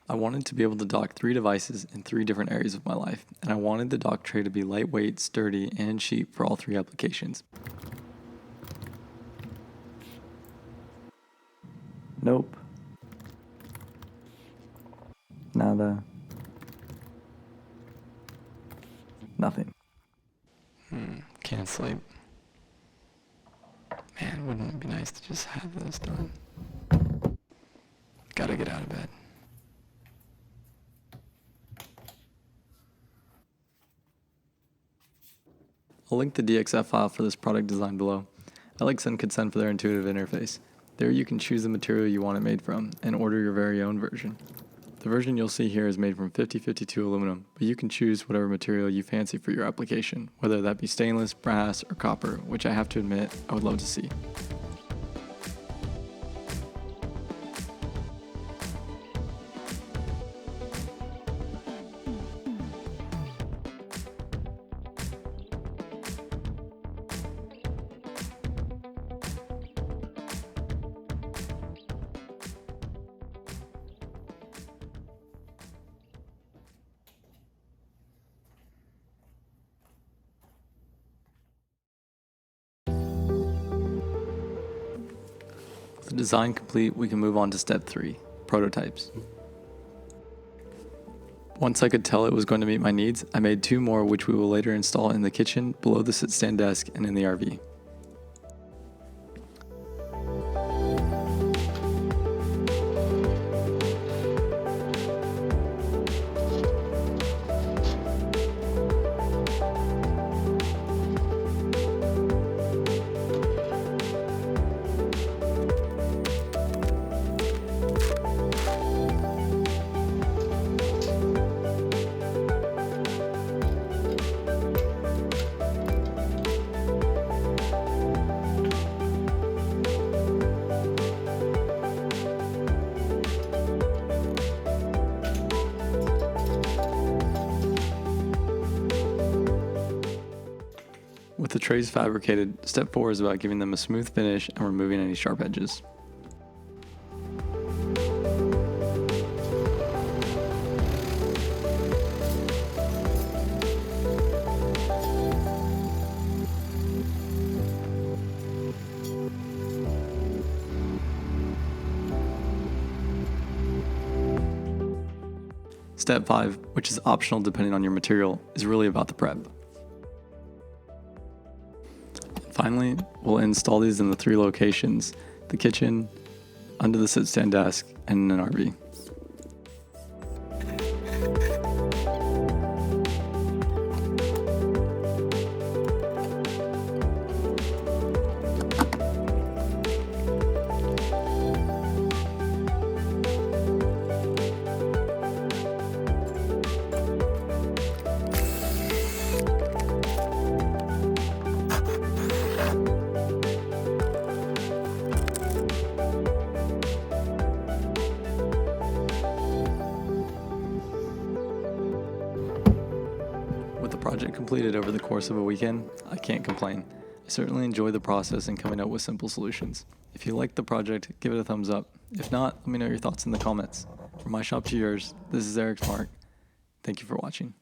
I wanted to be able to dock 3 devices in 3 different areas of my life, and I wanted the dock tray to be lightweight, sturdy, and cheap for all 3 applications. Nope. Nada. Nothing. Can't sleep. Man, wouldn't it be nice to just have this done? Gotta get out of bed. I'll link the DXF file for this product design below. I like ZenCodeSend for their intuitive interface. There you can choose the material you want it made from and order your very own version. The version you'll see here is made from 5052 aluminum, but you can choose whatever material you fancy for your application, whether that be stainless, brass, or copper, which I have to admit I would love to see. With the design complete, we can move on to step 3, prototypes. Once I could tell it was going to meet my needs, I made 2 more which we will later install in the kitchen, below the sit-stand desk, and in the RV. With the trays fabricated, step 4 is about giving them a smooth finish and removing any sharp edges. Step 5, which is optional depending on your material, is really about the prep. Finally, we'll install these in the 3 locations: the kitchen, under the sit-stand desk, and in an RV. With the project completed over the course of a weekend, I can't complain. I certainly enjoy the process and coming up with simple solutions. If you liked the project, give it a thumbs up. If not, let me know your thoughts in the comments. From my shop to yours, this is Eric Smart. Thank you for watching.